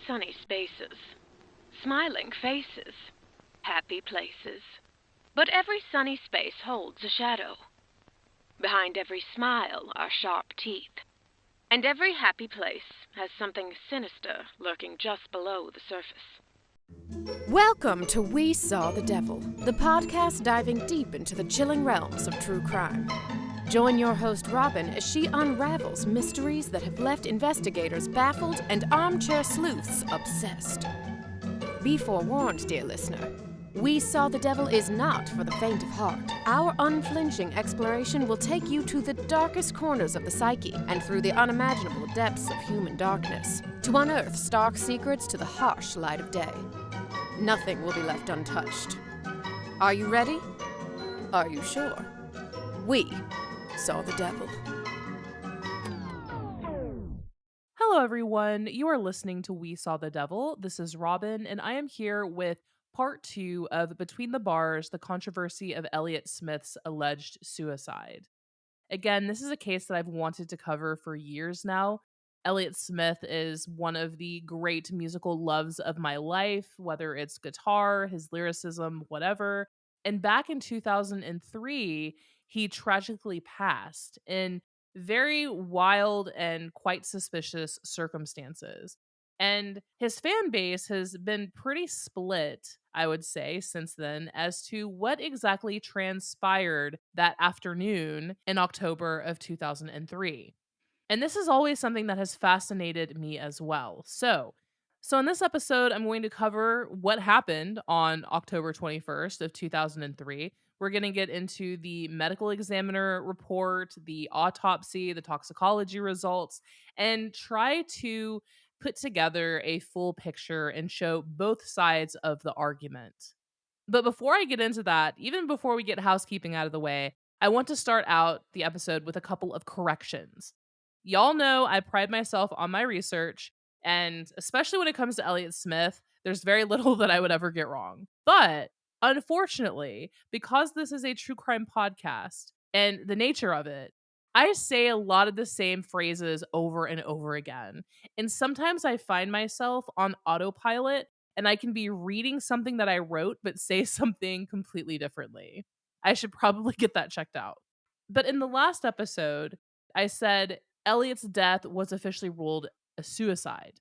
sunny spaces, smiling faces, happy places. But every sunny space holds a shadow. Behind every smile are sharp teeth, and every happy place has something sinister lurking just below the surface. Welcome to We Saw the Devil, the podcast diving deep into the chilling realms of true crime. Join your host Robin as she unravels mysteries that have left investigators baffled and armchair sleuths obsessed. Be forewarned, dear listener. We Saw the Devil is not for the faint of heart. Our unflinching exploration will take you to the darkest corners of the psyche and through the unimaginable depths of human darkness to unearth stark secrets to the harsh light of day. Nothing will be left untouched. Are you ready? Are you sure? We saw the devil. Hello, everyone. You are listening to We Saw the Devil. This is Robin, and I am here with part 2 of Between the Bars, the controversy of Elliott Smith's alleged suicide. Again, this is a case that I've wanted to cover for years now. Elliott Smith is one of the great musical loves of my life, whether it's guitar, his lyricism, whatever. And back in 2003, he tragically passed in very wild and quite suspicious circumstances. And his fan base has been pretty split, I would say, since then as to what exactly transpired that afternoon in October of 2003. And this is always something that has fascinated me as well. So in this episode, I'm going to cover what happened on October 21st of 2003. We're going to get into the medical examiner report, the autopsy, the toxicology results, and try to put together a full picture and show both sides of the argument. But before I get into that, even before we get housekeeping out of the way, I want to start out the episode with a couple of corrections. Y'all know I pride myself on my research, and especially when it comes to Elliott Smith, there's very little that I would ever get wrong. But unfortunately, because this is a true crime podcast and the nature of it, I say a lot of the same phrases over and over again. And sometimes I find myself on autopilot and I can be reading something that I wrote but say something completely differently. I should probably get that checked out. But in the last episode, I said Elliot's death was officially ruled a suicide.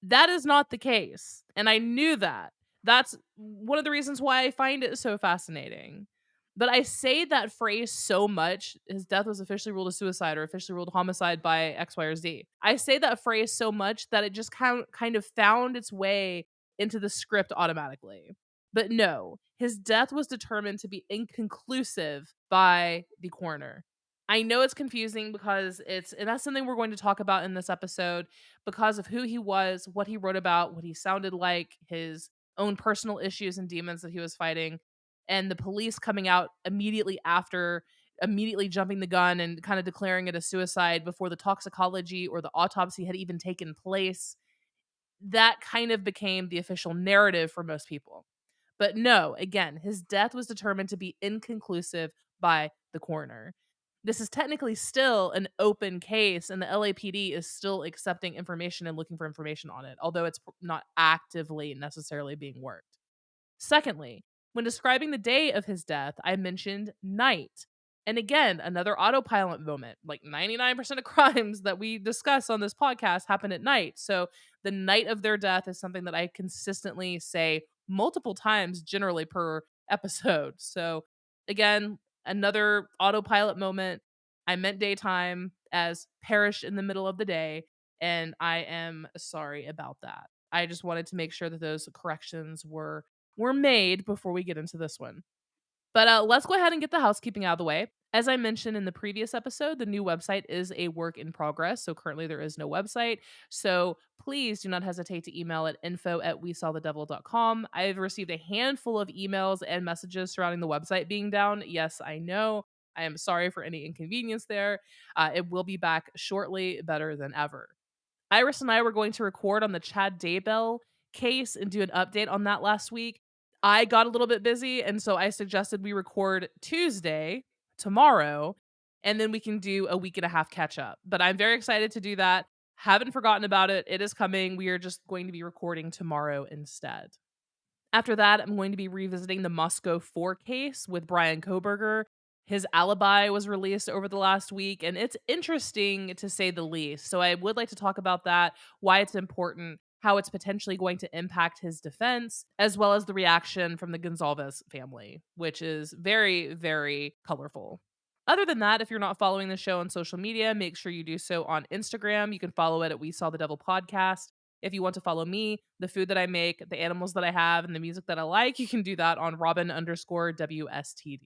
That is not the case. And I knew that. That's one of the reasons why I find it so fascinating. But I say that phrase so much, his death was officially ruled a suicide or officially ruled homicide by X, Y, or Z. I say that phrase so much that it just kind of found its way into the script automatically. But no, his death was determined to be inconclusive by the coroner. I know it's confusing because and that's something we're going to talk about in this episode because of who he was, what he wrote about, what he sounded like, his own personal issues and demons that he was fighting, and the police coming out immediately after, immediately jumping the gun and kind of declaring it a suicide before the toxicology or the autopsy had even taken place. That kind of became the official narrative for most people. But no, again, his death was determined to be inconclusive by the coroner. This is technically still an open case, and the LAPD is still accepting information and looking for information on it, although it's not actively necessarily being worked. Secondly, when describing the day of his death, I mentioned night. And again, another autopilot moment. Like 99% of crimes that we discuss on this podcast happen at night. So the night of their death is something that I consistently say multiple times, generally per episode. So again, another autopilot moment. I meant daytime as perished in the middle of the day. And I am sorry about that. I just wanted to make sure that those corrections were made before we get into this one. But let's go ahead and get the housekeeping out of the way. As I mentioned in the previous episode, the new website is a work in progress. So currently there is no website. So please do not hesitate to email at info@wesawthedevil.com. I've received a handful of emails and messages surrounding the website being down. Yes, I know. I am sorry for any inconvenience there. It will be back shortly, better than ever. Iris and I were going to record on the Chad Daybell case and do an update on that last week. I got a little bit busy, and so I suggested we record Tuesday, tomorrow, and then we can do a week and a half catch up. But I'm very excited to do that. Haven't forgotten about it. It is coming. We are just going to be recording tomorrow instead. After that, I'm going to be revisiting the Moscow 4 case with Brian Koberger. His alibi was released over the last week, and it's interesting to say the least. So, I would like to talk about that, why it's important, how it's potentially going to impact his defense, as well as the reaction from the Gonzalez family, which is very, very colorful. Other than that, if you're not following the show on social media, make sure you do so on Instagram. You can follow it at We Saw the Devil Podcast. If you want to follow me, the food that I make, the animals that I have, and the music that I like, you can do that on Robin_WSTD.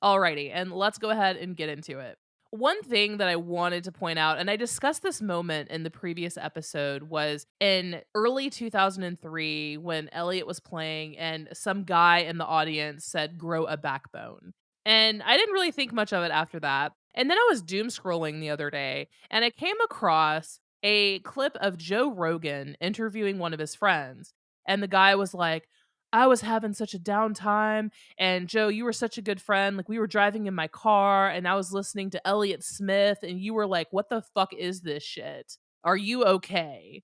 Alrighty, and let's go ahead and get into it. One thing that I wanted to point out, and I discussed this moment in the previous episode, was in early 2003 when Elliott was playing and some guy in the audience said, "Grow a backbone." And I didn't really think much of it after that. And then I was doom scrolling the other day and I came across a clip of Joe Rogan interviewing one of his friends. And the guy was like, "I was having such a downtime, and Joe, you were such a good friend. Like, we were driving in my car and I was listening to Elliott Smith, and you were like, 'What the fuck is this shit? Are you okay?'"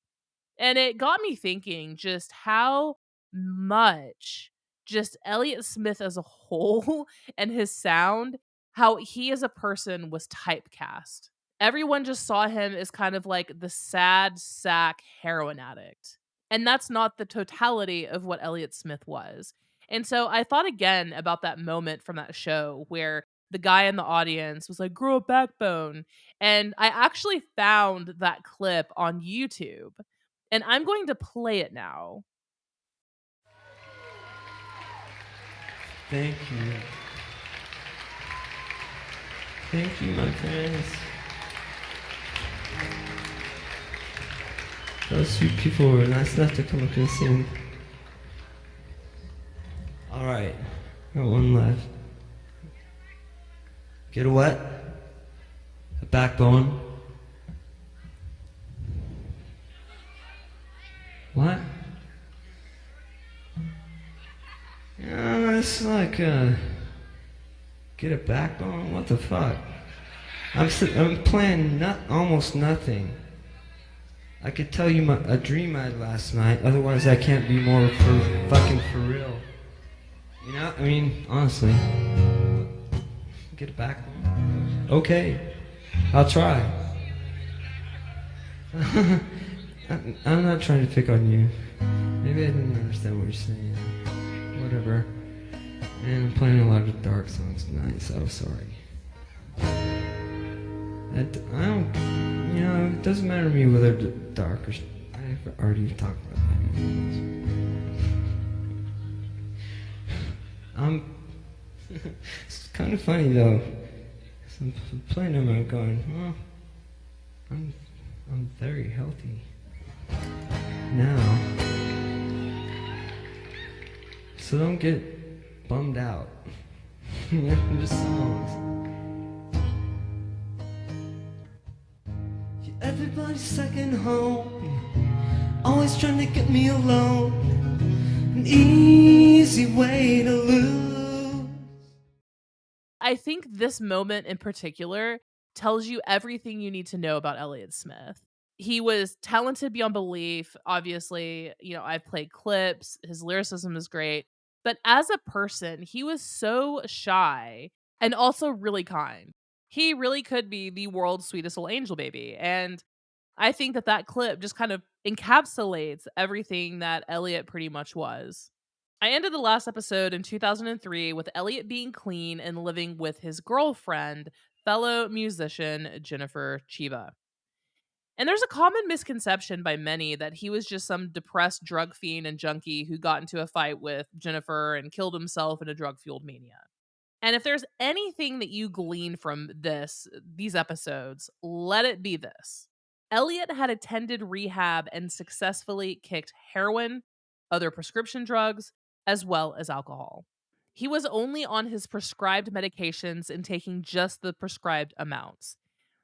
And it got me thinking just how much just Elliott Smith as a whole and his sound, how he as a person was typecast. Everyone just saw him as kind of like the sad sack heroin addict. And that's not the totality of what Elliott Smith was. And so I thought again about that moment from that show where the guy in the audience was like, "Grow a backbone." And I actually found that clip on YouTube and I'm going to play it now. Thank you. Thank you, my friends. Those few people were nice enough to come up and sing. Alright, got one left. Get a what? A backbone. What? Yeah, it's like, get a backbone? What the fuck? I'm playing almost nothing. I could tell you a dream I had last night, otherwise I can't be more fucking for real. You know, I mean, honestly. Get a backbone? Okay, I'll try. I'm not trying to pick on you. Maybe I didn't understand what you're saying. Whatever. And I'm playing a lot of dark songs tonight, so sorry. I don't, you know, it doesn't matter to me whether they're dark or... I've already talked about that. It's kind of funny though. I'm playing them and I'm going, well, I'm very healthy now. So don't get bummed out. They're just songs. You're everybody's second home, always trying to get me alone. An easy way to lose. I think this moment in particular tells you everything you need to know about Elliott Smith. He was talented beyond belief. Obviously, you know, I've played clips, his lyricism is great. But as a person, he was so shy and also really kind. He really could be the world's sweetest little angel baby. And I think that that clip just kind of encapsulates everything that Elliott pretty much was. I ended the last episode in 2003 with Elliott being clean and living with his girlfriend, fellow musician Jennifer Chiba. And there's a common misconception by many that he was just some depressed drug fiend and junkie who got into a fight with Jennifer and killed himself in a drug fueled mania. And if there's anything that you glean from these episodes, let it be this. Elliott had attended rehab and successfully kicked heroin, other prescription drugs, as well as alcohol. He was only on his prescribed medications and taking just the prescribed amounts.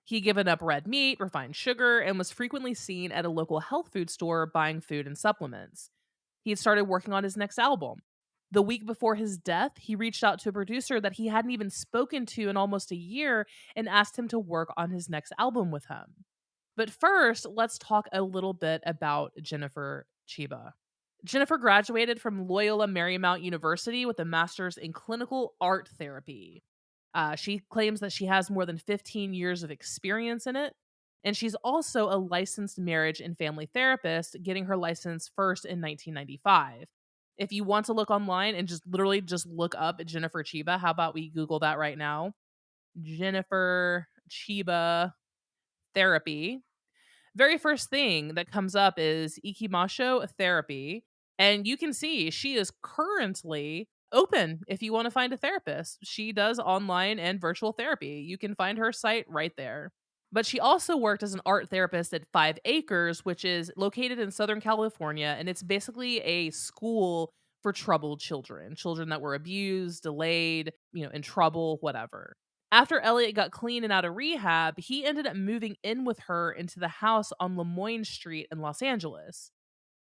He given up red meat, refined sugar, and was frequently seen at a local health food store buying food and supplements. He had started working on his next album. The week before his death, he reached out to a producer that he hadn't even spoken to in almost a year and asked him to work on his next album with him. But first, let's talk a little bit about Jennifer Chiba. Jennifer graduated from Loyola Marymount University with a master's in clinical art therapy. She claims that she has more than 15 years of experience in it. And she's also a licensed marriage and family therapist, getting her license first in 1995. If you want to look online and just literally just look up Jennifer Chiba, how about we Google that right now? Jennifer Chiba therapy. Very first thing that comes up is Ikimasho therapy. And you can see she is currently open if you want to find a therapist. She does online and virtual therapy. You can find her site right there. But she also worked as an art therapist at 5 Acres, which is located in Southern California. And it's basically a school for troubled children, children that were abused, delayed, in trouble, whatever. After Elliot got clean and out of rehab, he ended up moving in with her into the house on Lemoyne Street in Los Angeles.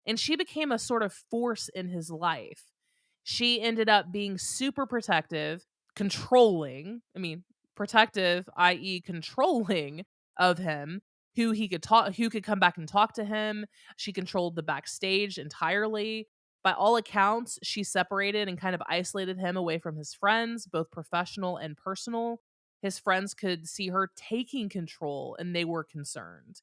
And she became a sort of force in his life. She ended up being super protective, controlling, protective, i.e., controlling of him, who could come back and talk to him. She controlled the backstage entirely. By all accounts, she separated and kind of isolated him away from his friends, both professional and personal. His friends could see her taking control and they were concerned,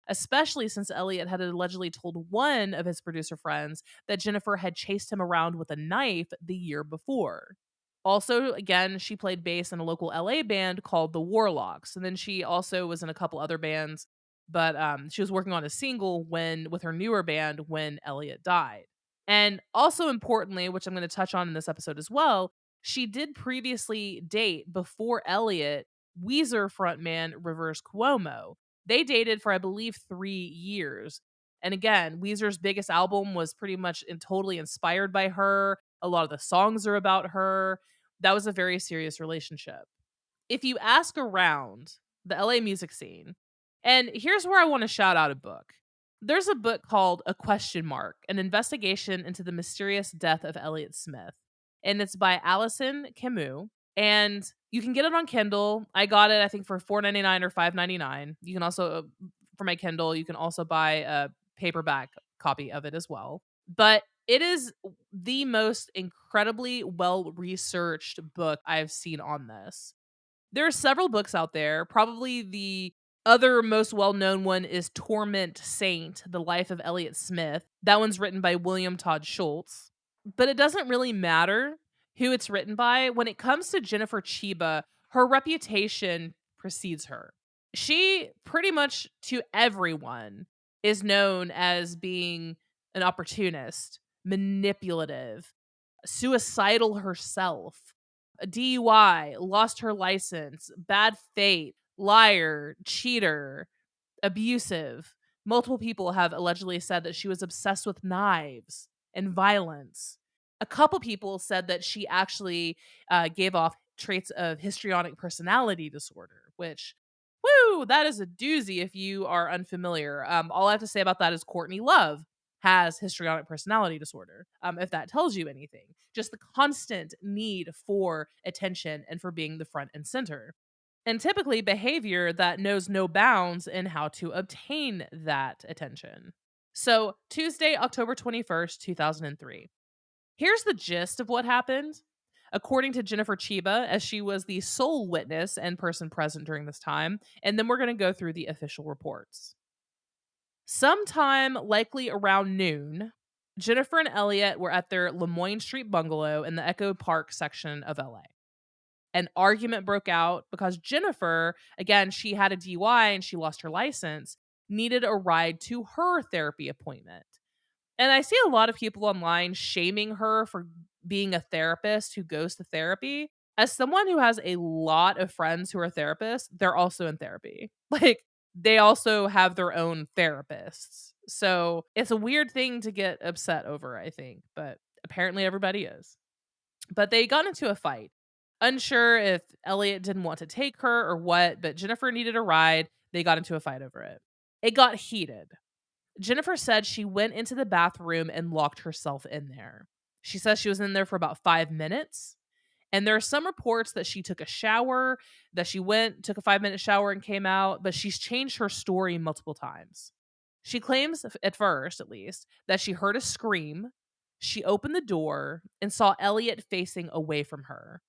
especially since Elliot had allegedly told one of his producer friends that Jennifer had chased him around with a knife the year before. Also, again, she played bass in a local LA band called the Warlocks, and then she also was in a couple other bands, but she was working on a single with her newer band when Elliot died. And also importantly, which I'm going to touch on in this episode as well, she did previously date before Elliot Weezer frontman Rivers Cuomo. They dated for, I believe, 3 years. And again, Weezer's biggest album was pretty much totally inspired by her. A lot of the songs are about her. That was a very serious relationship. If you ask around the LA music scene, and here's where I want to shout out a book. There's a book called A Question Mark, an investigation into the mysterious death of Elliott Smith. And it's by Alison Camus. And you can get it on Kindle. I got it, I think, for $4.99 or $5.99. You can also, for my Kindle, you can also buy a paperback copy of it as well. But it is the most incredibly well researched book I've seen on this. There are several books out there. Probably the other most well-known one is Torment Saint: The Life of Elliott Smith. That one's written by William Todd Schultz. But it doesn't really matter who it's written by. When it comes to Jennifer Chiba, her reputation precedes her. She pretty much to everyone is known as being an opportunist, manipulative, suicidal herself, a DUI, lost her license, bad fate, liar, cheater, abusive. Multiple people have allegedly said that she was obsessed with knives and violence. A couple people said that she actually gave off traits of histrionic personality disorder, which, woo, that is a doozy if you are unfamiliar. All I have to say about that is Courtney Love has histrionic personality disorder, if that tells you anything. Just the constant need for attention and for being the front and center. And typically behavior that knows no bounds in how to obtain that attention. So, Tuesday, October 21st, 2003. Here's the gist of what happened. According to Jennifer Chiba, as she was the sole witness and person present during this time, and then we're going to go through the official reports. Sometime likely around noon, Jennifer and Elliot were at their Lemoyne Street bungalow in the Echo Park section of LA. An argument broke out because Jennifer, again, she had a DUI and she lost her license, needed a ride to her therapy appointment. And I see a lot of people online shaming her for being a therapist who goes to therapy. As someone who has a lot of friends who are therapists, they're also in therapy. Like, they also have their own therapists. So it's a weird thing to get upset over, I think, but apparently everybody is. But they got into a fight. Unsure if Elliot didn't want to take her or what, but Jennifer needed a ride. They got into a fight over it. It got heated. Jennifer said she went into the bathroom and locked herself in there. She says she was in there for about 5 minutes. And there are some reports that she took a shower, that she took a 5-minute shower and came out, but she's changed her story multiple times. She claims, at first at least, that she heard a scream. She opened the door and saw Elliott facing away from her.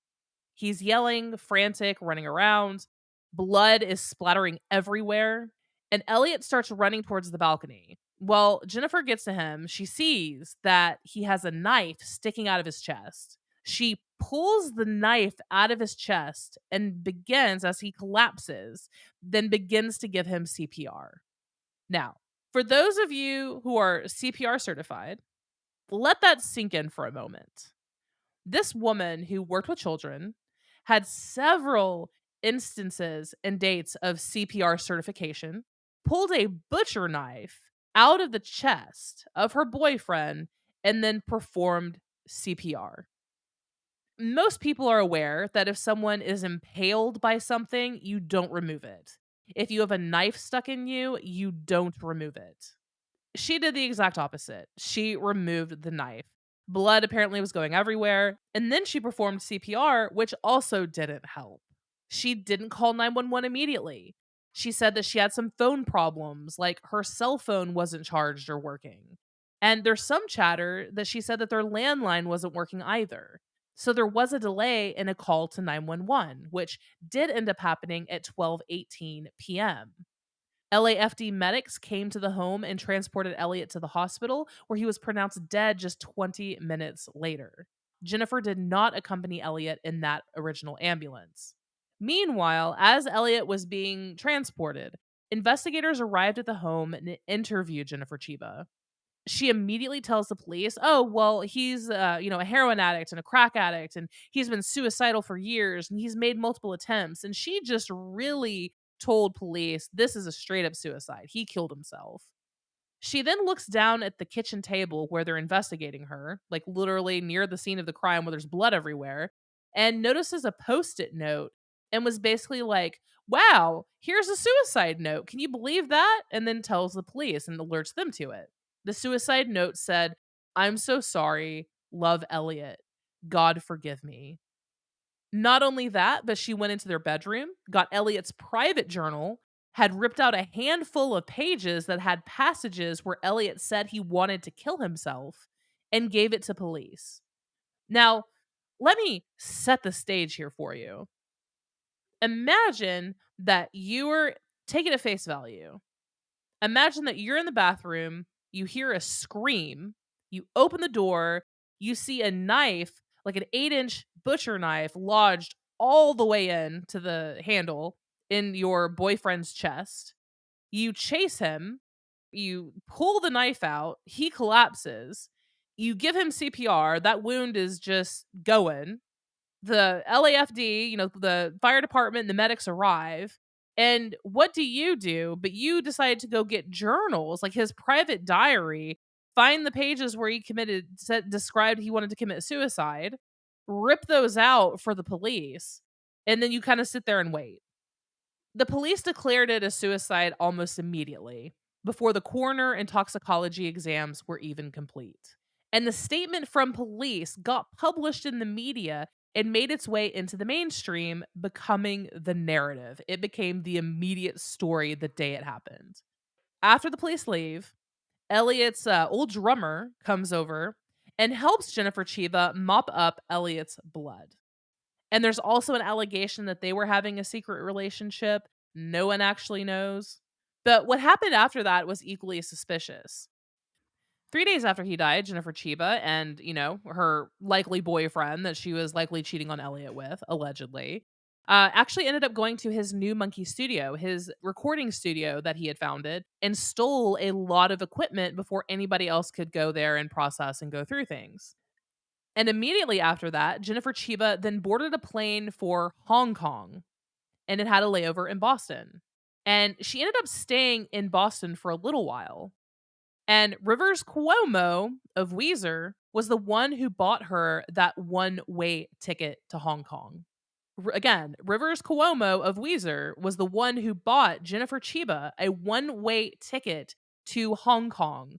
He's yelling, frantic, running around. Blood is splattering everywhere. And Elliot starts running towards the balcony. Well, Jennifer gets to him. She sees that he has a knife sticking out of his chest. She pulls the knife out of his chest and begins, as he collapses, then begins to give him CPR. Now, for those of you who are CPR certified, let that sink in for a moment. This woman who worked with children had several instances and dates of CPR certification, pulled a butcher knife out of the chest of her boyfriend, and then performed CPR. Most people are aware that if someone is impaled by something, you don't remove it. If you have a knife stuck in you, you don't remove it. She did the exact opposite. She removed the knife. Blood apparently was going everywhere, and then she performed CPR, which also didn't help. She didn't call 911 immediately. She said that she had some phone problems, like her cell phone wasn't charged or working. And there's some chatter that she said that their landline wasn't working either. So there was a delay in a call to 911, which did end up happening at 12:18 p.m. LAFD medics came to the home and transported Elliott to the hospital, where he was pronounced dead just 20 minutes later. Jennifer did not accompany Elliott in that original ambulance. Meanwhile, as Elliott was being transported, investigators arrived at the home and interviewed Jennifer Chiba. She immediately tells the police, "Oh, well, he's a heroin addict and a crack addict, and he's been suicidal for years, and he's made multiple attempts." And she just really told police, "This is a straight up suicide. He killed himself." She then looks down at the kitchen table where they're investigating her, like literally near the scene of the crime where there's blood everywhere, and notices a post-it note and was basically like, "Wow, here's a suicide note. Can you believe that?" And then tells the police and alerts them to it. The suicide note said, "I'm so sorry. Love, Elliot. God forgive me." Not only that, but she went into their bedroom, got Elliot's private journal, had ripped out a handful of pages that had passages where Elliot said he wanted to kill himself, and gave it to police. Now, let me set the stage here for you. Imagine that you were taken at face value. Imagine that you're in the bathroom, you hear a scream, you open the door, you see a knife, like an 8-inch butcher knife, lodged all the way in to the handle in your boyfriend's chest. You chase him, you pull the knife out, he collapses, you give him CPR, that wound is just going. The LAFD, the fire department and the medics arrive. And what do you do? But you decide to go get journals, like his private diary, find the pages where he described he wanted to commit suicide, rip those out for the police, and then you kind of sit there and wait. The police declared it a suicide almost immediately, before the coroner and toxicology exams were even complete. And the statement from police got published in the media and made its way into the mainstream, becoming the narrative. It became the immediate story the day it happened. After the police leave, Elliot's old drummer comes over and helps Jennifer Chiba mop up Elliot's blood. And there's also an allegation that they were having a secret relationship. No one actually knows. But what happened after that was equally suspicious. 3 days after he died, Jennifer Chiba and, her likely boyfriend that she was likely cheating on Elliot with, allegedly, actually ended up going to his new Monkey studio, his recording studio that he had founded, and stole a lot of equipment before anybody else could go there and process and go through things. And immediately after that, Jennifer Chiba then boarded a plane for Hong Kong, and it had a layover in Boston. And she ended up staying in Boston for a little while. And Rivers Cuomo of Weezer was the one who bought her that one-way ticket to Hong Kong. Again, Rivers Cuomo of Weezer was the one who bought Jennifer Chiba a one-way ticket to Hong Kong.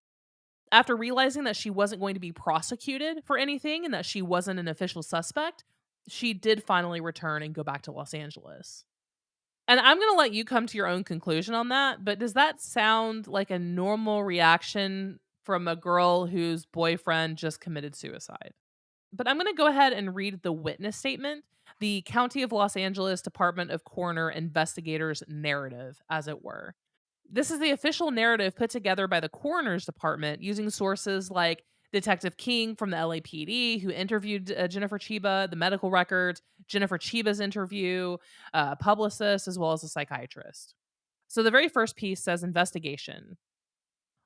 After realizing that she wasn't going to be prosecuted for anything and that she wasn't an official suspect, she did finally return and go back to Los Angeles. And I'm going to let you come to your own conclusion on that, but does that sound like a normal reaction from a girl whose boyfriend just committed suicide? But I'm going to go ahead and read the witness statement, the County of Los Angeles Department of Coroner investigators narrative, as it were. This is the official narrative put together by the coroner's department using sources like Detective King from the LAPD, who interviewed Jennifer Chiba, the medical records, Jennifer Chiba's interview, a publicist, as well as a psychiatrist. So the very first piece says investigation.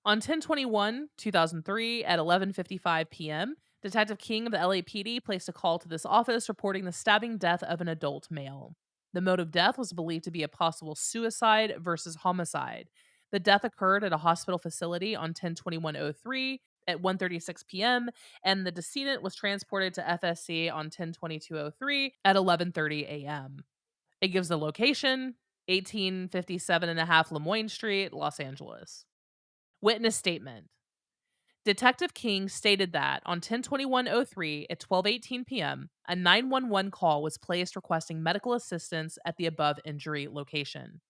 On 10/21/2003 at 11:55 p.m., Detective King of the LAPD placed a call to this office reporting the stabbing death of an adult male. The mode of death was believed to be a possible suicide versus homicide. The death occurred at a hospital facility on 10/21/03 at 1:36 p.m., and the decedent was transported to FSC on 10/22/03 at 11:30 a.m. It gives the location, 1857 and a half Lemoyne Street, Los Angeles. Witness statement. Detective King stated that on 10/21/03 at 12:18 p.m., a 911 call was placed requesting medical assistance at the above injury location.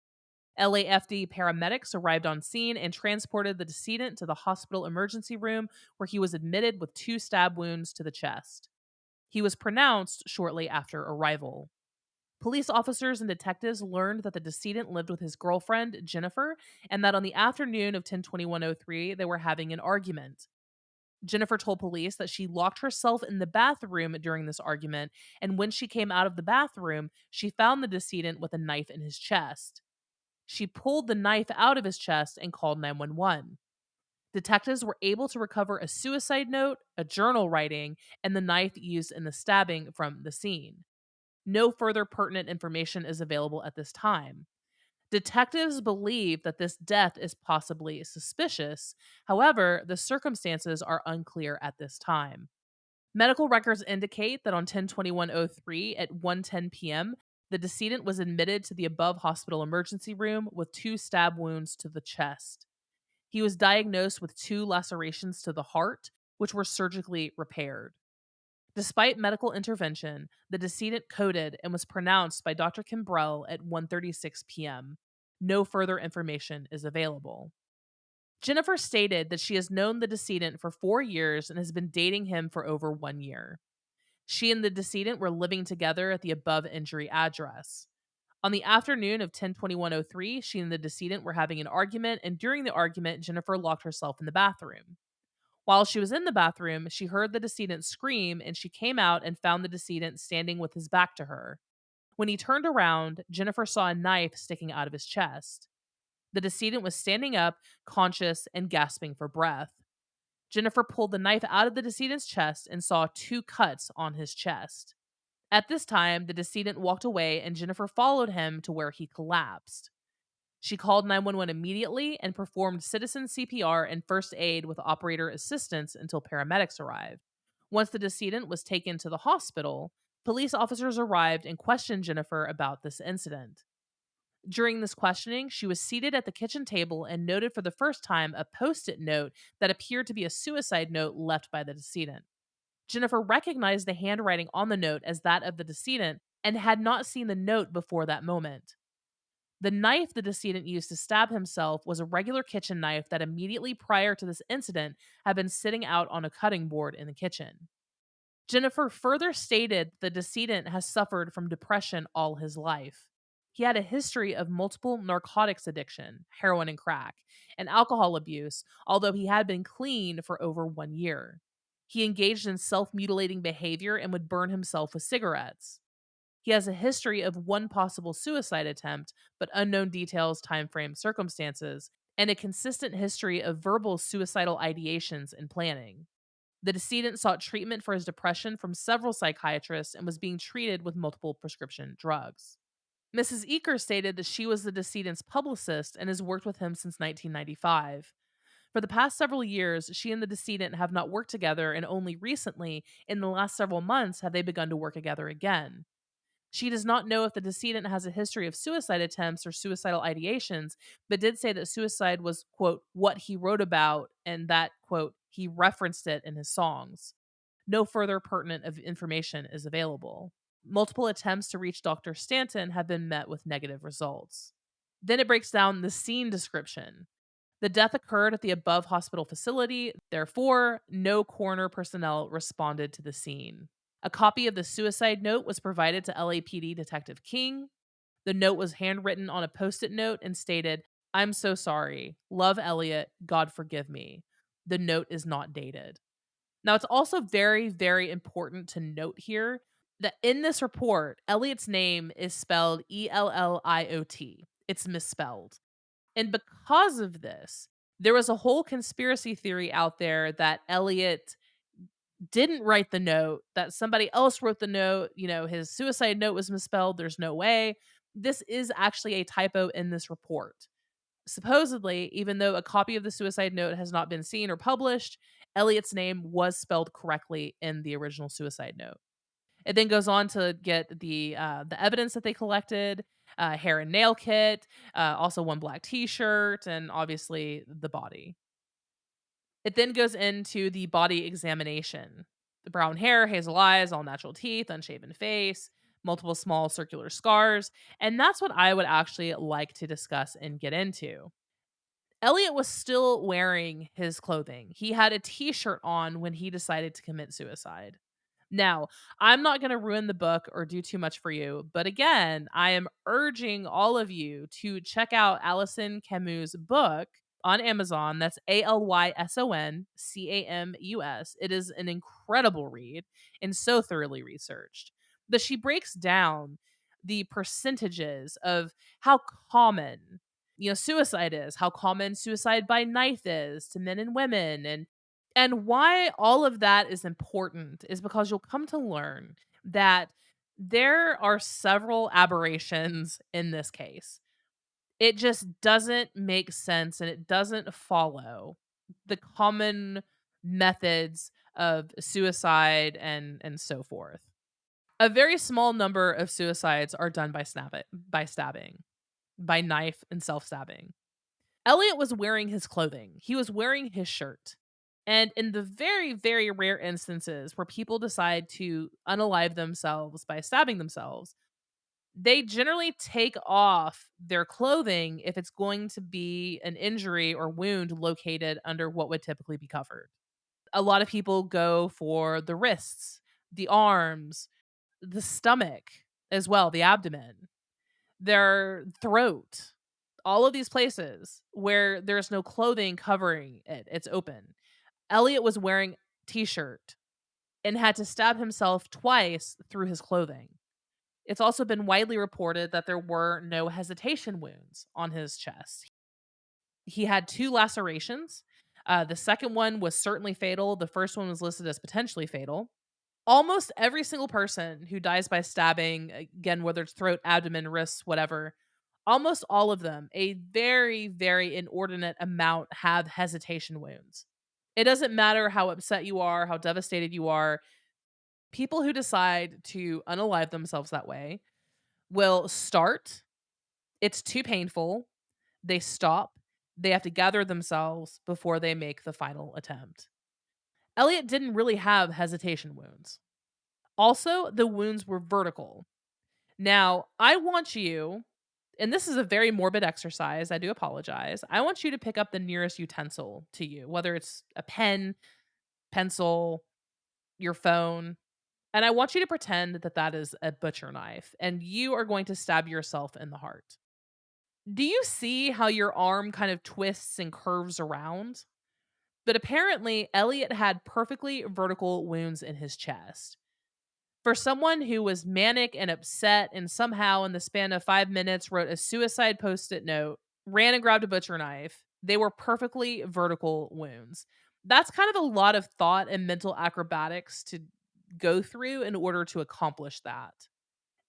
LAFD paramedics arrived on scene and transported the decedent to the hospital emergency room where he was admitted with 2 stab wounds to the chest. He was pronounced shortly after arrival. Police officers and detectives learned that the decedent lived with his girlfriend, Jennifer, and that on the afternoon of 10/21/03 they were having an argument. Jennifer told police that she locked herself in the bathroom during this argument, and when she came out of the bathroom, she found the decedent with a knife in his chest. She pulled the knife out of his chest and called 911. Detectives were able to recover a suicide note, a journal writing, and the knife used in the stabbing from the scene. No further pertinent information is available at this time. Detectives believe that this death is possibly suspicious. However, the circumstances are unclear at this time. Medical records indicate that on 10/21/03 at 1:10 p.m., the decedent was admitted to the above hospital emergency room with 2 stab wounds to the chest. He was diagnosed with 2 lacerations to the heart, which were surgically repaired. Despite medical intervention, the decedent coded and was pronounced by Dr. Kimbrell at 1:36 p.m. No further information is available. Jennifer stated that she has known the decedent for 4 years and has been dating him for over 1 year. She and the decedent were living together at the above injury address. On the afternoon of 10/21/03, she and the decedent were having an argument, and during the argument, Jennifer locked herself in the bathroom. While she was in the bathroom, she heard the decedent scream and she came out and found the decedent standing with his back to her. When he turned around, Jennifer saw a knife sticking out of his chest. The decedent was standing up, conscious, and gasping for breath. Jennifer pulled the knife out of the decedent's chest and saw 2 cuts on his chest. At this time, the decedent walked away and Jennifer followed him to where he collapsed. She called 911 immediately and performed citizen CPR and first aid with operator assistance until paramedics arrived. Once the decedent was taken to the hospital, police officers arrived and questioned Jennifer about this incident. During this questioning, she was seated at the kitchen table and noted for the first time a post it note that appeared to be a suicide note left by the decedent. Jennifer recognized the handwriting on the note as that of the decedent and had not seen the note before that moment. The knife the decedent used to stab himself was a regular kitchen knife that immediately prior to this incident had been sitting out on a cutting board in the kitchen. Jennifer further stated the decedent has suffered from depression all his life. He had a history of multiple narcotics addiction, heroin and crack, and alcohol abuse, although he had been clean for over 1 year. He engaged in self mutilating behavior and would burn himself with cigarettes. He has a history of 1 possible suicide attempt, but unknown details, time frame, circumstances, and a consistent history of verbal suicidal ideations and planning. The decedent sought treatment for his depression from several psychiatrists and was being treated with multiple prescription drugs. Mrs. Eaker stated that she was the decedent's publicist and has worked with him since 1995. For the past several years, she and the decedent have not worked together, and only recently, in the last several months, have they begun to work together again. She does not know if the decedent has a history of suicide attempts or suicidal ideations, but did say that suicide was, quote, what he wrote about and that, quote, he referenced it in his songs. No further pertinent of information is available. Multiple attempts to reach Dr. Stanton have been met with negative results. Then it breaks down the scene description. The death occurred at the above hospital facility, therefore, no coroner personnel responded to the scene. A copy of the suicide note was provided to LAPD Detective King. The note was handwritten on a post it note and stated, "I'm so sorry. Love Elliott. God forgive me." The note is not dated. Now, it's also very, very important to note here that in this report, Elliott's name is spelled Elliot. It's misspelled. And because of this, there was a whole conspiracy theory out there that Elliott didn't write the note, that somebody else wrote the note. His suicide note was misspelled. There's no way. This is actually a typo in this report. Supposedly, even though a copy of the suicide note has not been seen or published, Elliott's name was spelled correctly in the original suicide note. It then goes on to get the evidence that they collected, hair and nail kit, also one black T-shirt, and obviously the body. It then goes into the body examination. The brown hair, hazel eyes, all natural teeth, unshaven face, multiple small circular scars, and that's what I would actually like to discuss and get into. Elliot was still wearing his clothing. He had a t-shirt on when he decided to commit suicide. Now, I'm not going to ruin the book or do too much for you, but again, I am urging all of you to check out Alison Camus' book on Amazon. That's ALYSONCAMUS. It is an incredible read and so thoroughly researched. But she breaks down the percentages of how common suicide is, how common suicide by knife is to men and women, and why all of that is important is because you'll come to learn that there are several aberrations in this case. It just doesn't make sense and it doesn't follow the common methods of suicide and so forth. A very small number of suicides are done by stabbing, by knife and self-stabbing. Elliot was wearing his clothing. He was wearing his shirt. And in the very, very rare instances where people decide to unalive themselves by stabbing themselves, they generally take off their clothing if it's going to be an injury or wound located under what would typically be covered. A lot of people go for the wrists, the arms, the stomach as well, the abdomen, their throat, all of these places where there's no clothing covering it. It's open. Elliot was wearing t-shirt and had to stab himself twice through his clothing. It's also been widely reported that there were no hesitation wounds on his chest. He had 2 lacerations. The second one was certainly fatal. The first one was listed as potentially fatal. Almost every single person who dies by stabbing, again, whether it's throat, abdomen, wrists, whatever, almost all of them, a very, very inordinate amount, have hesitation wounds. It doesn't matter how upset you are, how devastated you are. People who decide to unalive themselves that way will start. It's too painful. They stop. They have to gather themselves before they make the final attempt. Elliot didn't really have hesitation wounds. Also, the wounds were vertical. Now, I want you, and this is a very morbid exercise, I do apologize. I want you to pick up the nearest utensil to you, whether it's a pen, pencil, your phone, and I want you to pretend that that is a butcher knife, and you are going to stab yourself in the heart. Do you see how your arm kind of twists and curves around? But apparently, Elliot had perfectly vertical wounds in his chest. For someone who was manic and upset and somehow in the span of 5 minutes wrote a suicide post-it note, ran and grabbed a butcher knife, they were perfectly vertical wounds. That's kind of a lot of thought and mental acrobatics to go through in order to accomplish that.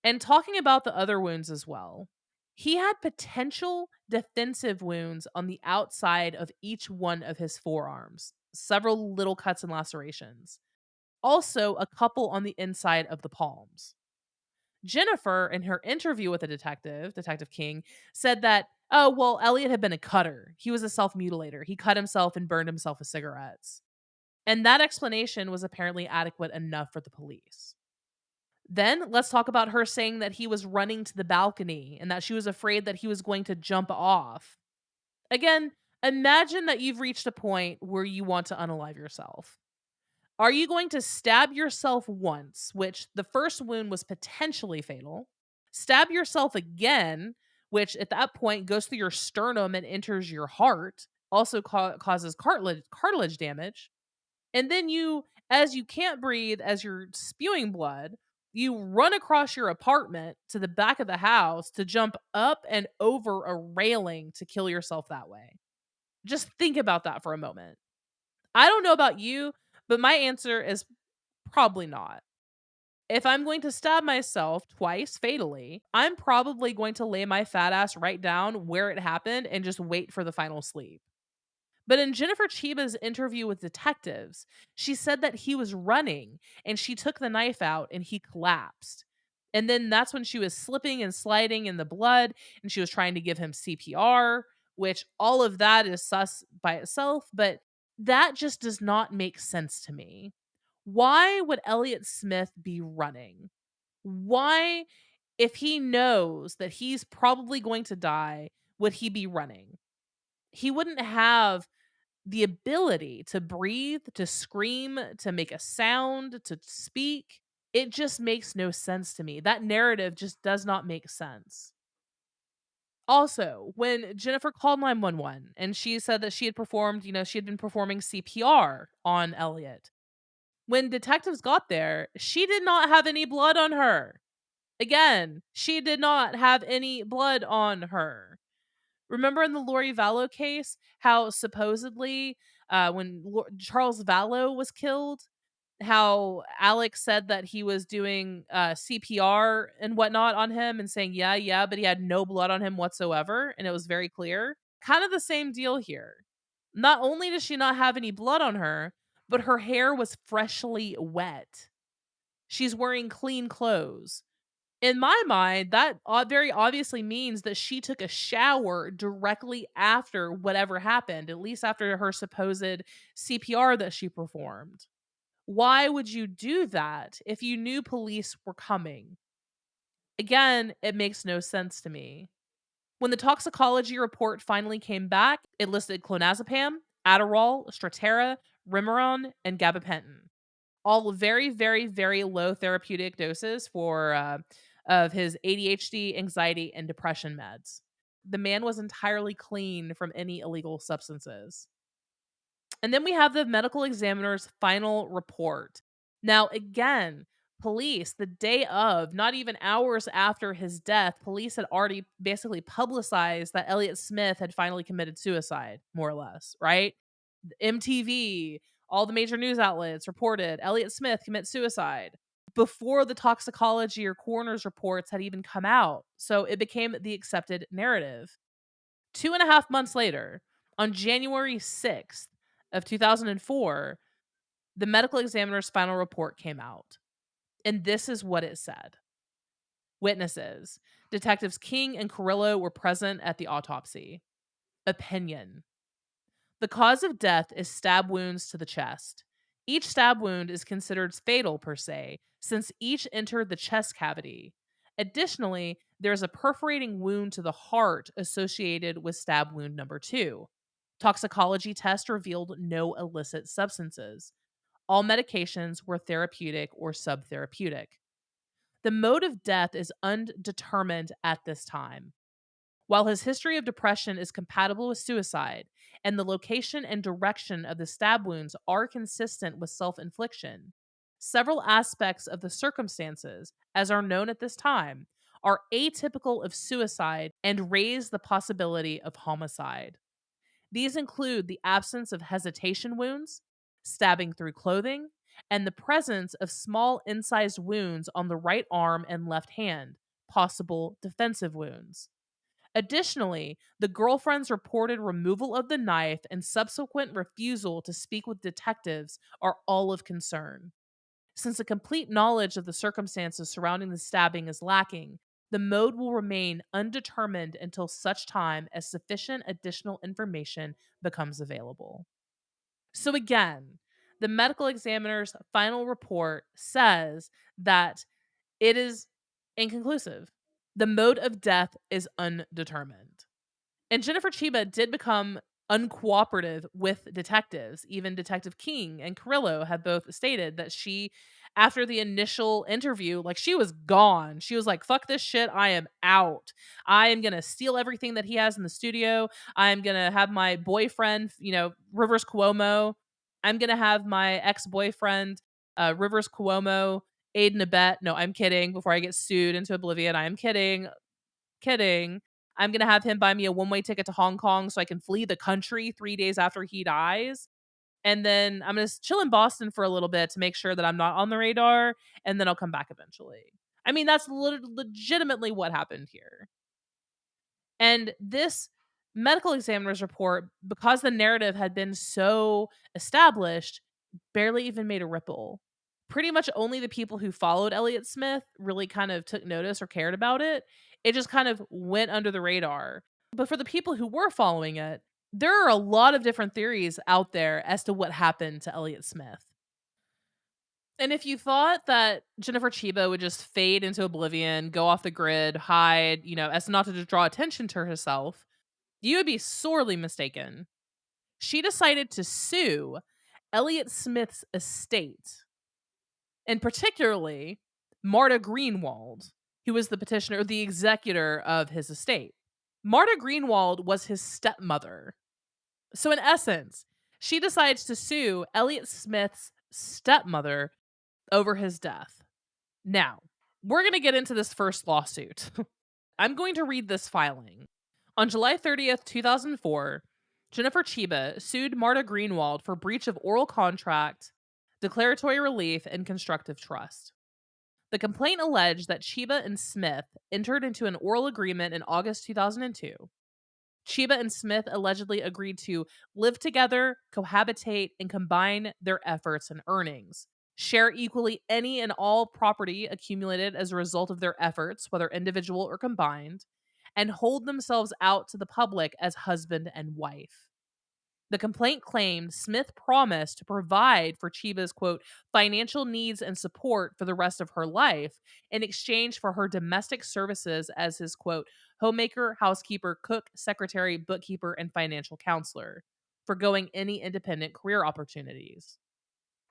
And talking about the other wounds as well, he had potential defensive wounds on the outside of each one of his forearms, several little cuts and lacerations. Also, a couple on the inside of the palms. Jennifer, in her interview with the detective, Detective King, said that, oh, well, Elliot had been a cutter. He was a self mutilator. He cut himself and burned himself with cigarettes. And that explanation was apparently adequate enough for the police. Then let's talk about her saying that he was running to the balcony and that she was afraid that he was going to jump off. Again, imagine that you've reached a point where you want to unalive yourself. Are you going to stab yourself once, which the first wound was potentially fatal, stab yourself again, which at that point goes through your sternum and enters your heart, also causes cartilage damage, and then you, as you can't breathe, as you're spewing blood, you run across your apartment to the back of the house to jump up and over a railing to kill yourself that way? Just think about that for a moment. I don't know about you, but my answer is probably not. If I'm going to stab myself twice fatally, I'm probably going to lay my fat ass right down where it happened and just wait for the final sleep. But in Jennifer Chiba's interview with detectives, she said that he was running and she took the knife out and he collapsed. And then that's when she was slipping and sliding in the blood and she was trying to give him CPR, which all of that is sus by itself, but that just does not make sense to me. Why would Elliott Smith be running? Why, if he knows that he's probably going to die, would he be running? He wouldn't have the ability to breathe, to scream, to make a sound, to speak. It just makes no sense to me. That narrative just does not make sense. Also, when Jennifer called 911 and she said that she had performed, she had been performing CPR on Elliot. When detectives got there, she did not have any blood on her. Again, she did not have any blood on her. Remember in the Lori Vallow case, how supposedly when Charles Vallow was killed, how Alex said that he was doing CPR and whatnot on him and saying, yeah, yeah, but he had no blood on him whatsoever. And it was very clear. Kind of the same deal here. Not only does she not have any blood on her, but her hair was freshly wet. She's wearing clean clothes. In my mind, that very obviously means that she took a shower directly after whatever happened, at least after her supposed CPR that she performed. Why would you do that if you knew police were coming? Again, it makes no sense to me. When the toxicology report finally came back, it listed clonazepam, Adderall, Strattera, Remeron, and gabapentin. All very, very, very low therapeutic doses for of his ADHD, anxiety, and depression meds. The man was entirely clean from any illegal substances. And then we have the medical examiner's final report. Now, again, police, the day of, not even hours after his death, police had already basically publicized that Elliott Smith had finally committed suicide, more or less, right? MTV, all the major news outlets reported Elliott Smith commit suicide before the toxicology or coroner's reports had even come out. So it became the accepted narrative. 2.5 months later, on January 6th of 2004, the medical examiner's final report came out. And this is what it said. Witnesses: Detectives King and Carrillo were present at the autopsy. Opinion: the cause of death is stab wounds to the chest. Each stab wound is considered fatal per se, since each entered the chest cavity. Additionally, there is a perforating wound to the heart associated with stab wound number 2. Toxicology test revealed no illicit substances. All medications were therapeutic or subtherapeutic. The mode of death is undetermined at this time. While his history of depression is compatible with suicide, and the location and direction of the stab wounds are consistent with self infliction, several aspects of the circumstances, as are known at this time, are atypical of suicide and raise the possibility of homicide. These include the absence of hesitation wounds, stabbing through clothing, and the presence of small incised wounds on the right arm and left hand, possible defensive wounds. Additionally, the girlfriend's reported removal of the knife and subsequent refusal to speak with detectives are all of concern. Since a complete knowledge of the circumstances surrounding the stabbing is lacking, the mode will remain undetermined until such time as sufficient additional information becomes available. So, again, the medical examiner's final report says that It is inconclusive. The mode of death is undetermined. And Jennifer Chiba did become uncooperative with detectives. Even Detective King and Carrillo have both stated that she, after the initial interview, like she was gone. She was like, fuck this shit. I am out. I am going to steal everything that he has in the studio. I am going to have my boyfriend, Rivers Cuomo. I'm going to have my ex boyfriend, Rivers Cuomo, aid and abet. No, I'm kidding. Before I get sued into oblivion, I am kidding. Kidding. I'm gonna have him buy me a one-way ticket to Hong Kong so I can flee the country 3 days after he dies, and then I'm gonna chill in Boston for a little bit to make sure that I'm not on the radar, and then I'll come back eventually. I mean, that's legitimately what happened here. And this medical examiner's report, because the narrative had been so established, barely even made a ripple. Pretty much only the people who followed Elliott Smith really kind of took notice or cared about it. It just kind of went under the radar. But for the people who were following it, there are a lot of different theories out there as to what happened to Elliott Smith. And if you thought that Jennifer Chiba would just fade into oblivion, go off the grid, hide, as not to draw attention to herself, you would be sorely mistaken. She decided to sue Elliott Smith's estate, and particularly Marta Greenwald, who was the petitioner or the executor of his estate. Marta Greenwald was his stepmother. So, in essence, she decides to sue Elliott Smith's stepmother over his death. Now, we're going to get into this first lawsuit. I'm going to read this filing. On July 30th, 2004, Jennifer Chiba sued Marta Greenwald for breach of oral contract, declaratory relief, and constructive trust. The complaint alleged that Chiba and Smith entered into an oral agreement in August 2002. Chiba and Smith allegedly agreed to live together, cohabitate, and combine their efforts and earnings, share equally any and all property accumulated as a result of their efforts, whether individual or combined, and hold themselves out to the public as husband and wife. The complaint claimed Smith promised to provide for Chiba's, quote, financial needs and support for the rest of her life in exchange for her domestic services as his, quote, homemaker, housekeeper, cook, secretary, bookkeeper, and financial counselor, forgoing any independent career opportunities.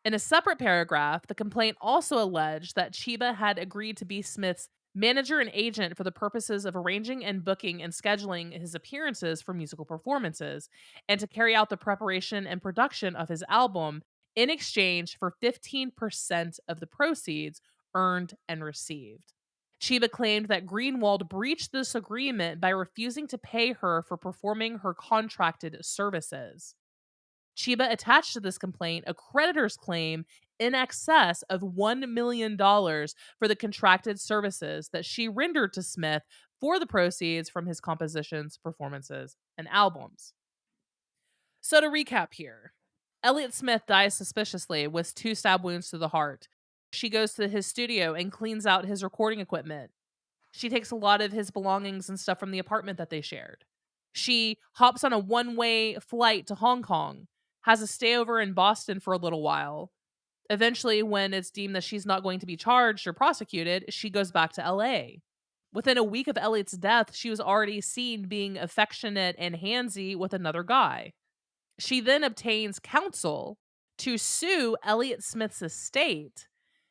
In a separate paragraph, the complaint also alleged that Chiba had agreed to be Smith's manager and agent for the purposes of arranging and booking and scheduling his appearances for musical performances, and to carry out the preparation and production of his album in exchange for 15% of the proceeds earned and received. Chiba claimed that Greenwald breached this agreement by refusing to pay her for performing her contracted services. Chiba attached to this complaint a creditor's claim in excess of $1 million for the contracted services that she rendered to Smith for the proceeds from his compositions, performances, and albums. So to recap here, Elliott Smith dies suspiciously with 2 stab wounds to the heart. She goes to his studio and cleans out his recording equipment. She takes a lot of his belongings and stuff from the apartment that they shared. She hops on a one-way flight to Hong Kong, has a stayover in Boston for a little while. Eventually, when it's deemed that she's not going to be charged or prosecuted, she goes back to LA. Within a week of Elliott's death, she was already seen being affectionate and handsy with another guy. She then obtains counsel to sue Elliott Smith's estate,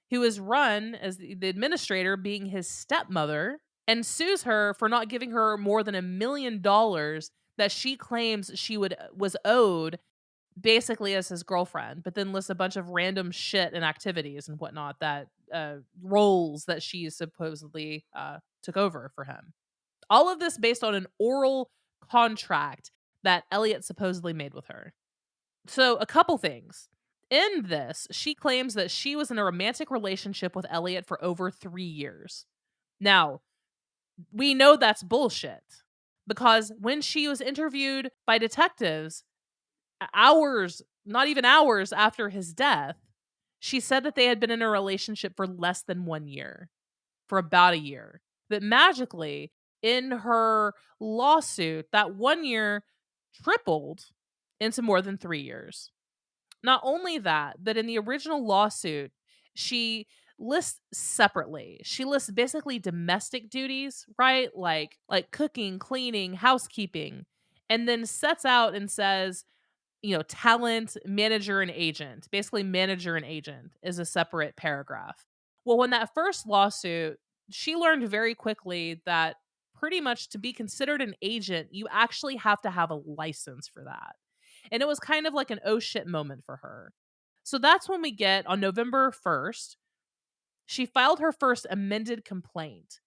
who is run as the administrator being his stepmother, and sues her for not giving her more than $1 million that she claims she was owed basically as his girlfriend, but then lists a bunch of random shit and activities and whatnot that roles that she supposedly took over for him. All of this based on an oral contract that Elliott supposedly made with her. So, a couple things. In this, she claims that she was in a romantic relationship with Elliott for over 3 years. Now, we know that's bullshit because when she was interviewed by detectives hours, not even hours after his death, she said that they had been in a relationship for less than 1 year, for about a year. But magically, in her lawsuit, that 1 year tripled into more than 3 years. Not only that, but in the original lawsuit, she lists separately. She lists basically domestic duties, right? Like cooking, cleaning, housekeeping, and then sets out and says, talent, manager, and agent. Basically, manager and agent is a separate paragraph. Well, when that first lawsuit, she learned very quickly that pretty much to be considered an agent, you actually have to have a license for that. And it was kind of like an oh shit moment for her. So that's when we get on November 1st, she filed her first amended complaint.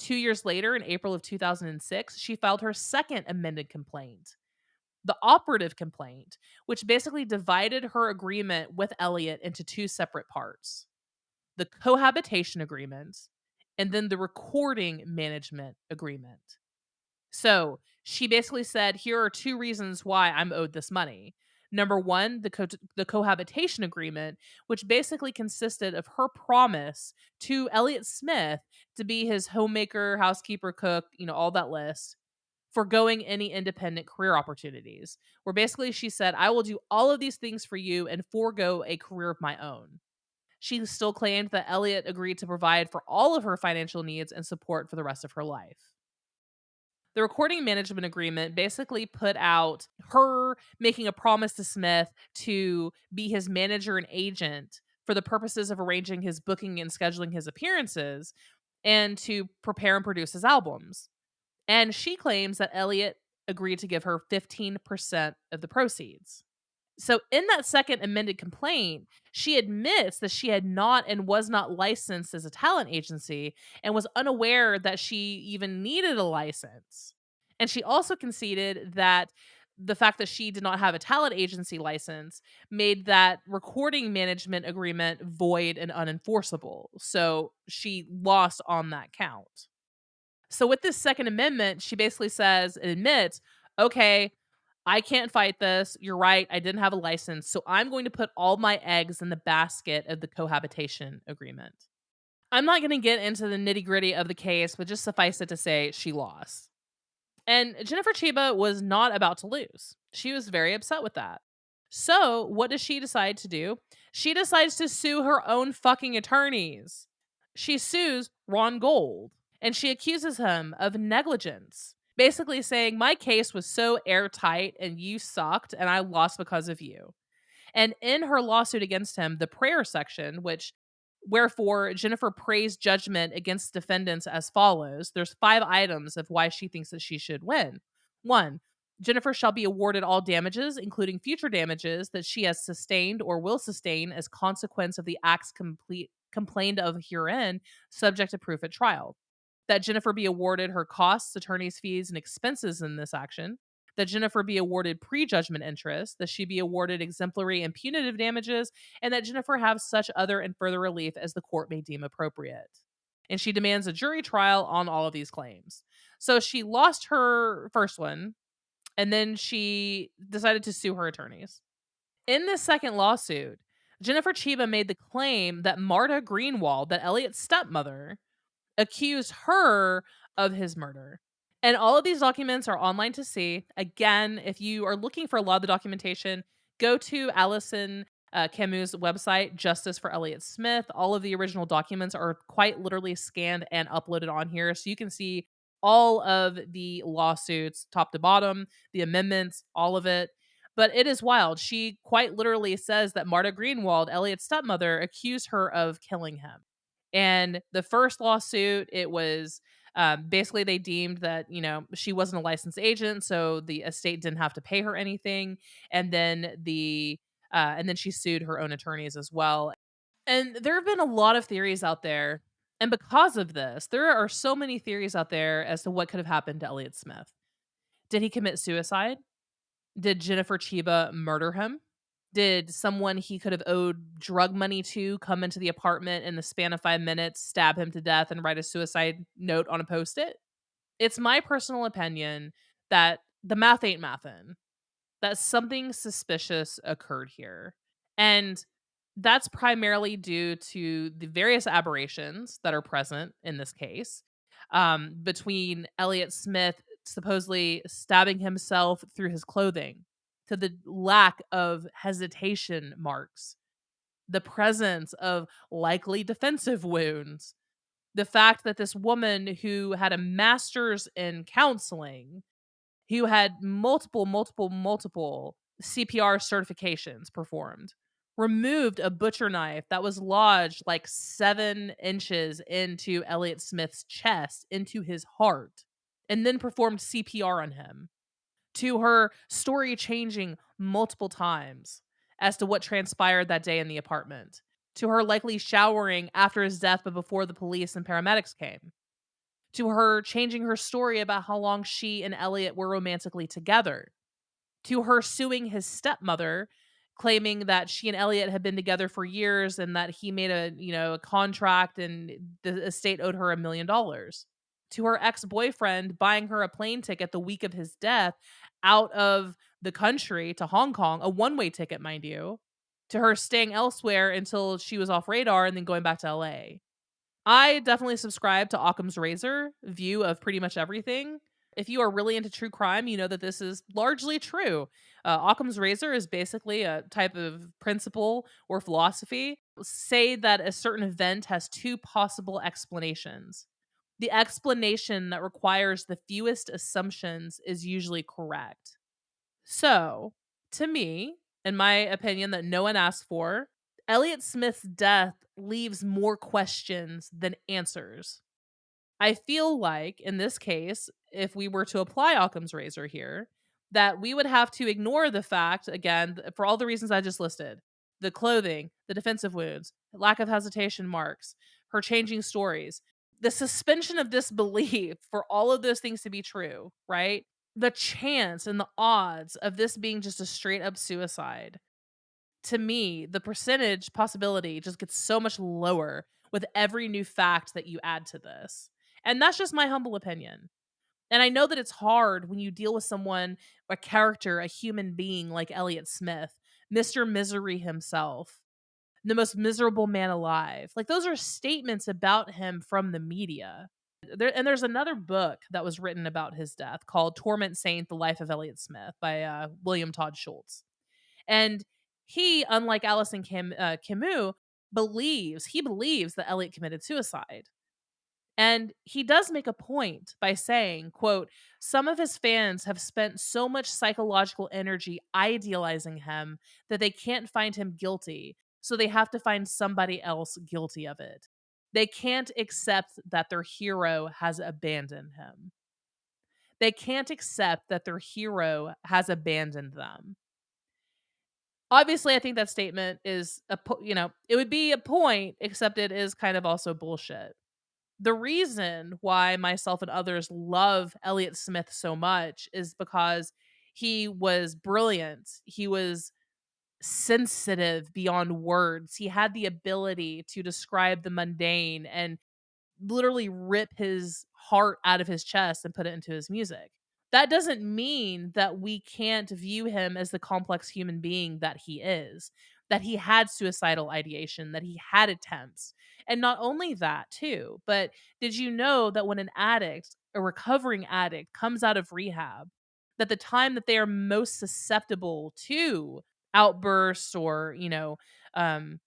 2 years later, in April of 2006, she filed her second amended complaint, the operative complaint, which basically divided her agreement with Elliott into two separate parts: the cohabitation agreement and then the recording management agreement. So she basically said, here are two reasons why I'm owed this money. Number one, the cohabitation agreement, which basically consisted of her promise to Elliott Smith to be his homemaker, housekeeper, cook, all that list, foregoing any independent career opportunities. Where basically she said, I will do all of these things for you and forego a career of my own. She still claimed that Elliott agreed to provide for all of her financial needs and support for the rest of her life. The recording management agreement basically put out her making a promise to Smith to be his manager and agent for the purposes of arranging his booking and scheduling his appearances and to prepare and produce his albums. And she claims that Elliott agreed to give her 15% of the proceeds. So in that second amended complaint, she admits that she had not and was not licensed as a talent agency and was unaware that she even needed a license. And she also conceded that the fact that she did not have a talent agency license made that recording management agreement void and unenforceable. So she lost on that count. So with this second amendment, she basically says and admits, okay, I can't fight this. You're right. I didn't have a license. So I'm going to put all my eggs in the basket of the cohabitation agreement. I'm not going to get into the nitty gritty of the case, but just suffice it to say she lost. And Jennifer Chiba was not about to lose. She was very upset with that. So what does she decide to do? She decides to sue her own fucking attorneys. She sues Ron Gold and she accuses him of negligence, basically saying, my case was so airtight and you sucked and I lost because of you. And in her lawsuit against him, the prayer section, which wherefore Jennifer prays judgment against defendants as follows. There's 5 items of why she thinks that she should win. 1, Jennifer shall be awarded all damages, including future damages that she has sustained or will sustain as consequence of the acts complained of herein, subject to proof at trial. That Jennifer be awarded her costs, attorney's fees, and expenses in this action. That Jennifer be awarded prejudgment interest, that she be awarded exemplary and punitive damages, and that Jennifer have such other and further relief as the court may deem appropriate. And she demands a jury trial on all of these claims. So she lost her first one, and then she decided to sue her attorneys. In this second lawsuit, Jennifer Chiba made the claim that Marta Greenwald, that Elliott's stepmother, accused her of his murder. And all of these documents are online to see. Again, if you are looking for a lot of the documentation, go to Alison Camus' website, Justice for Elliott Smith. All of the original documents are quite literally scanned and uploaded on here. So you can see all of the lawsuits, top to bottom, the amendments, all of it. But it is wild. She quite literally says that Marta Greenwald, Elliott's stepmother, accused her of killing him. And the first lawsuit, it was basically they deemed that, she wasn't a licensed agent, so the estate didn't have to pay her anything. And then and then she sued her own attorneys as well. And there have been a lot of theories out there. And because of this, there are so many theories out there as to what could have happened to Elliott Smith. Did he commit suicide? Did Jennifer Chiba murder him? Did someone he could have owed drug money to come into the apartment in the span of 5 minutes, stab him to death, and write a suicide note on a post-it? It's my personal opinion that the math ain't mathin', that something suspicious occurred here. And that's primarily due to the various aberrations that are present in this case, between Elliott Smith supposedly stabbing himself through his clothing, to the lack of hesitation marks the presence of likely defensive wounds, the fact that this woman who had a master's in counseling, who had multiple CPR certifications performed, removed a butcher knife that was lodged like 7 inches into Elliott Smith's chest, into his heart, and then performed CPR on him, to her story changing multiple times as to what transpired that day in the apartment, to her likely showering after his death but before the police and paramedics came, to her changing her story about how long she and Elliot were romantically together, to her suing his stepmother, claiming that she and Elliot had been together for years and that he made a contract and the estate owed her $1 million, to her ex-boyfriend buying her a plane ticket the week of his death out of the country to Hong Kong, a one-way ticket, mind you, to her staying elsewhere until she was off radar and then going back to LA. I definitely subscribe to Occam's razor view of pretty much everything. If you are really into true crime, you know that this is largely true. Occam's razor is basically a type of principle or philosophy. Say that a certain event has two possible explanations. The explanation that requires the fewest assumptions is usually correct. So, to me, in my opinion, that no one asked for, Elliot Smith's death leaves more questions than answers. I feel like in this case, if we were to apply Occam's razor here, that we would have to ignore the fact, again, for all the reasons I just listed, the clothing, the defensive wounds, lack of hesitation marks, her changing stories, the suspension of disbelief for all of those things to be true, right? The chance and the odds of this being just a straight up suicide, to me, the percentage possibility just gets so much lower with every new fact that you add to this. And that's just my humble opinion. And I know that it's hard when you deal with someone, a character, a human being like Elliot Smith, Mr. Misery himself, the most miserable man alive. Like, those are statements about him from the media. There's another book that was written about his death called Torment Saint: The Life of Elliot Smith by William Todd Schultz. And he, unlike Camus, believes that Elliot committed suicide. And he does make a point by saying, quote, some of his fans have spent so much psychological energy idealizing him that they can't find him guilty, so they have to find somebody else guilty of it. They can't accept that their hero has abandoned him. They can't accept that their hero has abandoned them. Obviously, I think that statement is it would be a point, except it is kind of also bullshit. The reason why myself and others love Elliott Smith so much is because he was brilliant. He was sensitive beyond words. He had the ability to describe the mundane and literally rip his heart out of his chest and put it into his music. That doesn't mean that we can't view him as the complex human being that he is, that he had suicidal ideation, that he had attempts. And not only that, too, but did you know that when an addict, a recovering addict, comes out of rehab, that the time that they are most susceptible to outbursts or,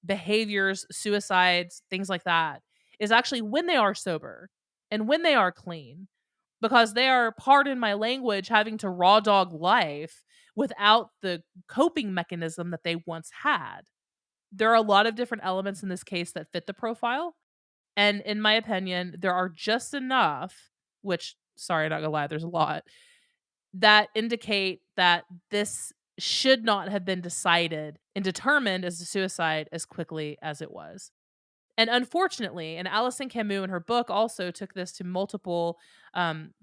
behaviors, suicides, things like that, is actually when they are sober and when they are clean, because they are, pardon my language, having to raw dog life without the coping mechanism that they once had. There are a lot of different elements in this case that fit the profile. And in my opinion, there are just enough, which, sorry, not gonna lie, there's a lot, that indicate that this should not have been decided and determined as a suicide as quickly as it was. And unfortunately, and Alison Camus in her book also took this to multiple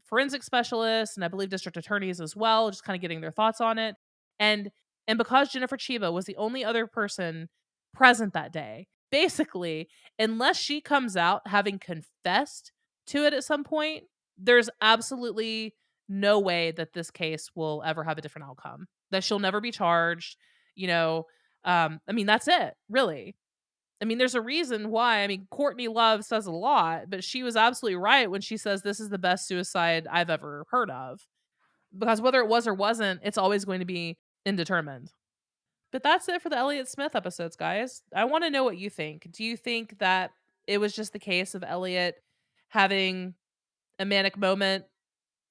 forensic specialists and I believe district attorneys as well, just kind of getting their thoughts on it. And and because Jennifer Chiba was the only other person present that day, basically, unless she comes out having confessed to it at some point, there's absolutely no way that this case will ever have a different outcome. That she'll never be charged. You know, I mean, that's it, really. I mean, there's a reason why. I mean, Courtney Love says a lot, but she was absolutely right when she says this is the best suicide I've ever heard of. Because whether it was or wasn't, it's always going to be indeterminate. But that's it for the Elliott Smith episodes, guys. I want to know what you think. Do you think that it was just the case of Elliott having a manic moment,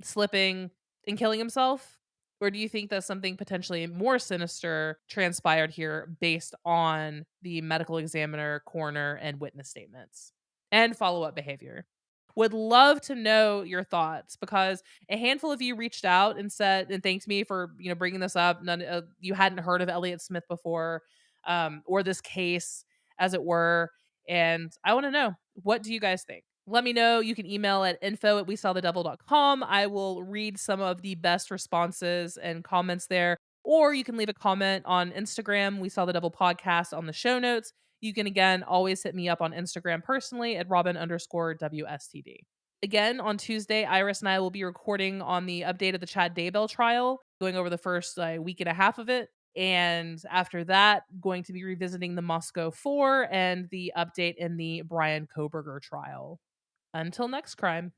slipping, and killing himself? Or do you think that something potentially more sinister transpired here based on the medical examiner, coroner, and witness statements and follow up behavior? Would love to know your thoughts because a handful of you reached out and said and thanked me for bringing this up. None you hadn't heard of Elliott Smith before, or this case, as it were. And I want to know, what do you guys think? Let me know. You can email at info@wesawthedevil.com. I will read some of the best responses and comments there. Or you can leave a comment on Instagram, We Saw the Devil Podcast, on the show notes. You can, again, always hit me up on Instagram personally at Robin_WSTD. Again, on Tuesday, Iris and I will be recording on the update of the Chad Daybell trial, going over the first week and a half of it. And after that, going to be revisiting the Moscow 4 and the update in the Brian Koberger trial. Until next crime.